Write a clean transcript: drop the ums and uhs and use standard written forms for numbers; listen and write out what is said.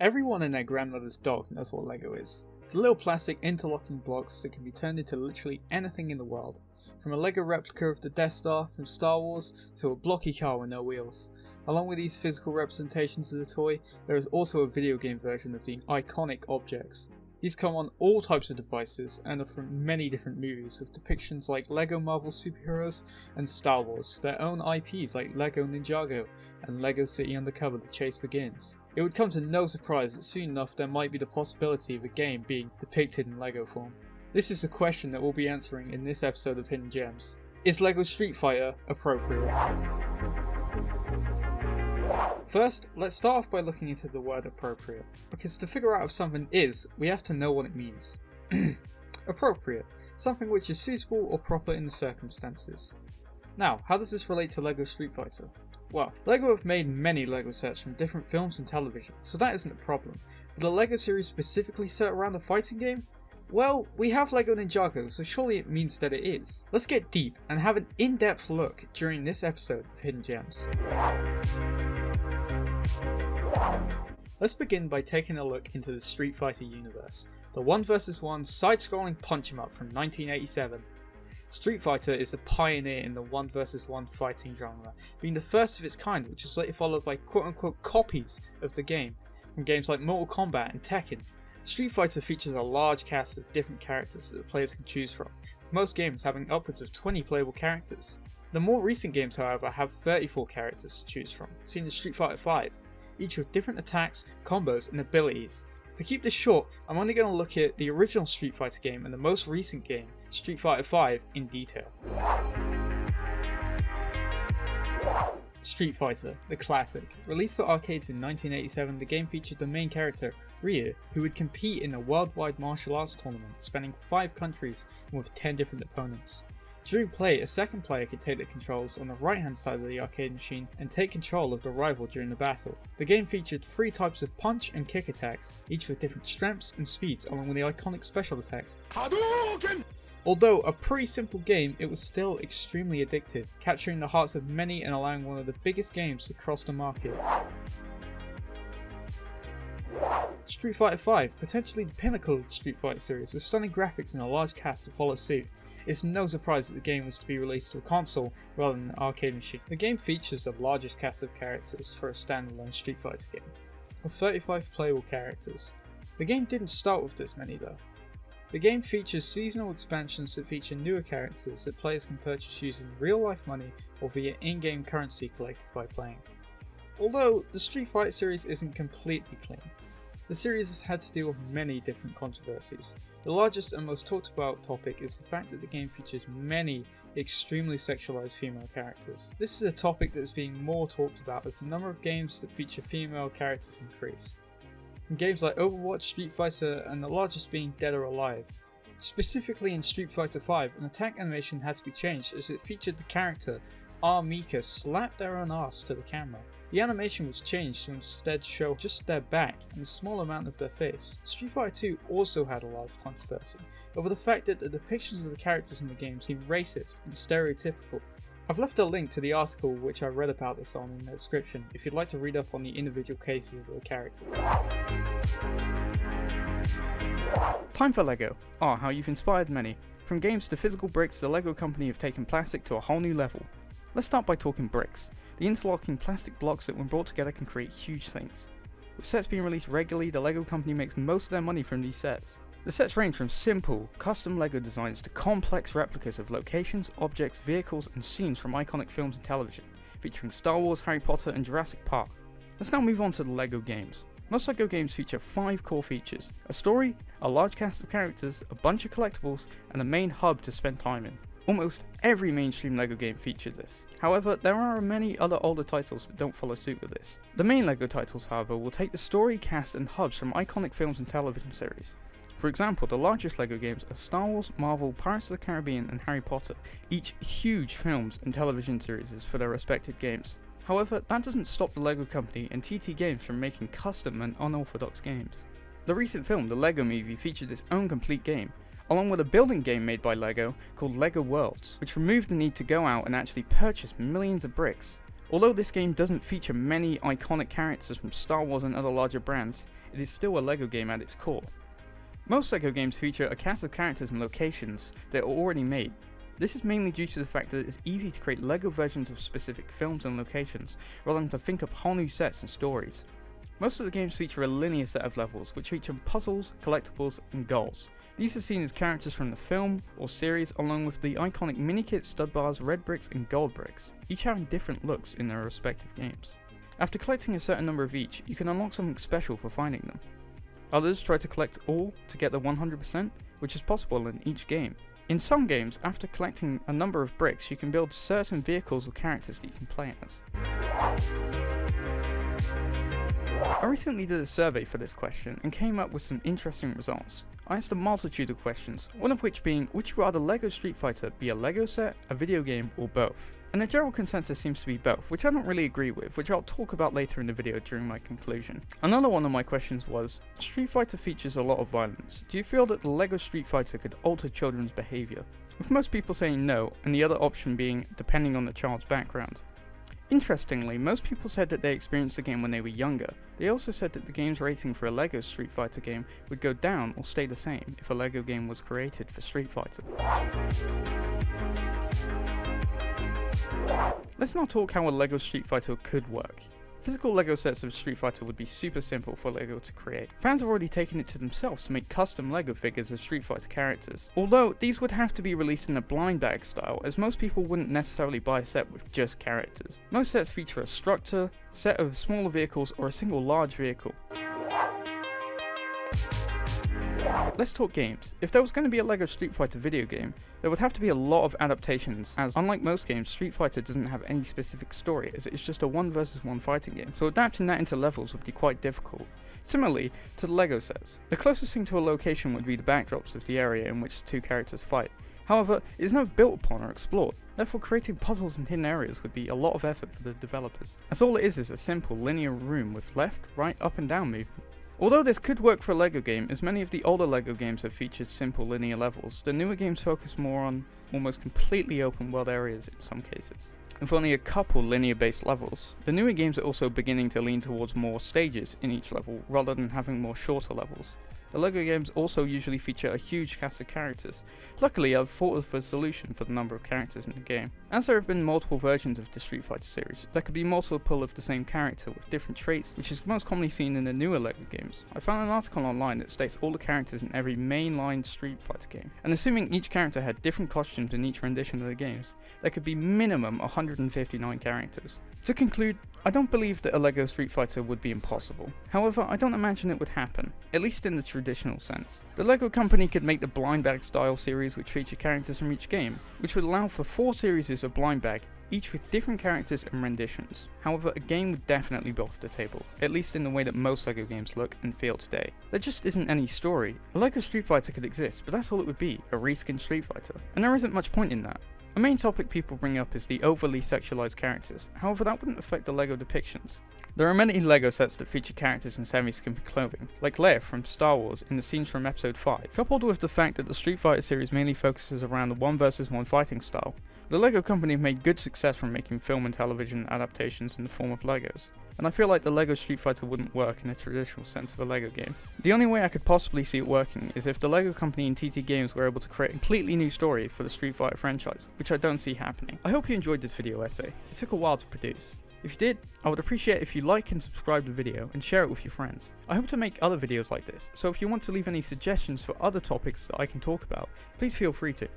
Everyone and their grandmother's dog knows what Lego is. The little plastic interlocking blocks that can be turned into literally anything in the world. From a Lego replica of the Death Star from Star Wars to a blocky car with no wheels. Along with these physical representations of the toy, there is also a video game version of the iconic objects. These come on all types of devices and are from many different movies, with depictions like Lego Marvel superheroes and Star Wars, their own IPs like Lego Ninjago and Lego City Undercover: The Chase Begins. It would come to no surprise that soon enough there might be the possibility of a game being depicted in Lego form. This is a question that we'll be answering in this episode of Hidden Gems. Is Lego Street Fighter appropriate? First, let's start off by looking into the word appropriate, because to figure out if something is, we have to know what it means. Appropriate, something which is suitable or proper in the circumstances. Now, how does this relate to Lego Street Fighter? Well, Lego have made many Lego sets from different films and television, so that isn't a problem. But the Lego series specifically set around a fighting game? Well, we have Lego Ninjago, so surely it means that it is. Let's get deep and have an in-depth look during this episode of Hidden Gems. Let's begin by taking a look into the Street Fighter universe, the 1 vs 1 side-scrolling punch-em-up from 1987. Street Fighter is the pioneer in the 1 vs 1 fighting genre, being the first of its kind, which was later followed by quote-unquote copies of the game, from games like Mortal Kombat and Tekken. Street Fighter features a large cast of different characters that the players can choose from, most games having upwards of 20 playable characters. The more recent games, however, have 34 characters to choose from, seen as Street Fighter V, each with different attacks, combos and abilities. To keep this short, I'm only going to look at the original Street Fighter game and the most recent game, Street Fighter V, in detail. Street Fighter, the classic. Released for arcades in 1987, the game featured the main character, Ryu, who would compete in a worldwide martial arts tournament spanning 5 countries and with 10 different opponents. During play, a second player could take the controls on the right hand side of the arcade machine and take control of the rival during the battle. The game featured 3 types of punch and kick attacks, each with different strengths and speeds along with the iconic special attacks. Hadouken! Although a pretty simple game, it was still extremely addictive, capturing the hearts of many and allowing one of the biggest games to cross the market. Street Fighter V, potentially the pinnacle of the Street Fighter series, with stunning graphics and a large cast to follow suit. It's no surprise that the game was to be released to a console rather than an arcade machine. The game features the largest cast of characters for a standalone Street Fighter game, with 35 playable characters. The game didn't start with this many though. The game features seasonal expansions that feature newer characters that players can purchase using real life money or via in-game currency collected by playing. Although the Street Fighter series isn't completely clean, the series has had to deal with many different controversies. The largest and most talked about topic is the fact that the game features many extremely sexualized female characters. This is a topic that is being more talked about as the number of games that feature female characters increase. From games like Overwatch, Street Fighter, and the largest being Dead or Alive. Specifically in Street Fighter V, an attack animation had to be changed as it featured the character Mika slap their own ass to the camera. The animation was changed to instead show just their back and a small amount of their face. Street Fighter II also had a large controversy over the fact that the depictions of the characters in the game seemed racist and stereotypical. I've left a link to the article which I read about this on in the description if you'd like to read up on the individual cases of the characters. Time for Lego. How you've inspired many. From games to physical bricks, the Lego company have taken plastic to a whole new level. Let's start by talking bricks, the interlocking plastic blocks that when brought together can create huge things. With sets being released regularly, the Lego company makes most of their money from these sets. The sets range from simple, custom Lego designs to complex replicas of locations, objects, vehicles and scenes from iconic films and television, featuring Star Wars, Harry Potter and Jurassic Park. Let's now move on to the Lego games. Most Lego games feature 5 core features: a story, a large cast of characters, a bunch of collectibles, and a main hub to spend time in. Almost every mainstream Lego game featured this. However, there are many other older titles that don't follow suit with this. The main Lego titles, however, will take the story, cast and hubs from iconic films and television series. For example, the largest Lego games are Star Wars, Marvel, Pirates of the Caribbean and Harry Potter, each huge films and television series for their respected games. However, that doesn't stop the Lego company and TT Games from making custom and unorthodox games. The recent film, The Lego Movie, featured its own complete game, along with a building game made by Lego called Lego Worlds, which removed the need to go out and actually purchase millions of bricks. Although this game doesn't feature many iconic characters from Star Wars and other larger brands, it is still a LEGO game at its core. Most LEGO games feature a cast of characters and locations that are already made. This is mainly due to the fact that it's easy to create LEGO versions of specific films and locations, rather than to think up whole new sets and stories. Most of the games feature a linear set of levels, which feature puzzles, collectibles, and goals. These are seen as characters from the film or series, along with the iconic mini-kits, stud bars, red bricks, and gold bricks, each having different looks in their respective games. After collecting a certain number of each, you can unlock something special for finding them. Others try to collect all to get the 100%, which is possible in each game. In some games, after collecting a number of bricks, you can build certain vehicles or characters that you can play as. I recently did a survey for this question and came up with some interesting results. I asked a multitude of questions, one of which being, would you rather LEGO Street Fighter be a LEGO set, a video game, or both? And the general consensus seems to be both, which I don't really agree with, which I'll talk about later in the video during my conclusion. Another one of my questions was, Street Fighter features a lot of violence. Do you feel that the LEGO Street Fighter could alter children's behaviour? With most people saying no, and the other option being depending on the child's background. Interestingly, most people said that they experienced the game when they were younger. They also said that the game's rating for a LEGO Street Fighter game would go down or stay the same if a LEGO game was created for Street Fighter. Let's now talk how a LEGO Street Fighter could work. Physical LEGO sets of Street Fighter would be super simple for LEGO to create. Fans have already taken it to themselves to make custom LEGO figures of Street Fighter characters. Although, these would have to be released in a blind bag style, as most people wouldn't necessarily buy a set with just characters. Most sets feature a structure, set of smaller vehicles, or a single large vehicle. Let's talk games. If there was going to be a LEGO Street Fighter video game, there would have to be a lot of adaptations, as unlike most games, Street Fighter doesn't have any specific story, as it's just a 1 versus 1 fighting game, so adapting that into levels would be quite difficult. Similarly to the LEGO sets, the closest thing to a location would be the backdrops of the area in which the two characters fight. However, it is never built upon or explored, therefore creating puzzles and hidden areas would be a lot of effort for the developers, as all it is a simple linear room with left, right, up and down movement. Although this could work for a LEGO game, as many of the older LEGO games have featured simple linear levels, the newer games focus more on almost completely open world areas in some cases, with only a couple linear based levels. The newer games are also beginning to lean towards more stages in each level, rather than having more shorter levels. The LEGO games also usually feature a huge cast of characters. Luckily, I've thought of a solution for the number of characters in the game. As there have been multiple versions of the Street Fighter series, there could be multiple of the same character with different traits, which is most commonly seen in the newer LEGO games. I found an article online that states all the characters in every mainline Street Fighter game, and assuming each character had different costumes in each rendition of the games, there could be minimum 159 characters. To conclude, I don't believe that a LEGO Street Fighter would be impossible. However, I don't imagine it would happen, at least in the traditional sense. The LEGO company could make the blind bag style series which feature characters from each game, which would allow for 4 series of blind bag, each with different characters and renditions. However, a game would definitely be off the table, at least in the way that most LEGO games look and feel today. There just isn't any story. A LEGO Street Fighter could exist, but that's all it would be, a reskinned Street Fighter. And there isn't much point in that. A main topic people bring up is the overly sexualized characters, however that wouldn't affect the LEGO depictions. There are many LEGO sets that feature characters in semi-skimpy clothing, like Leia from Star Wars in the scenes from Episode 5. Coupled with the fact that the Street Fighter series mainly focuses around the 1 versus 1 fighting style, the LEGO company have made good success from making film and television adaptations in the form of LEGOs. And I feel like the LEGO Street Fighter wouldn't work in a traditional sense of a LEGO game. The only way I could possibly see it working is if the LEGO company and TT Games were able to create a completely new story for the Street Fighter franchise, which I don't see happening. I hope you enjoyed this video essay. It took a while to produce. If you did, I would appreciate if you like and subscribe the video and share it with your friends. I hope to make other videos like this, so if you want to leave any suggestions for other topics that I can talk about, please feel free to.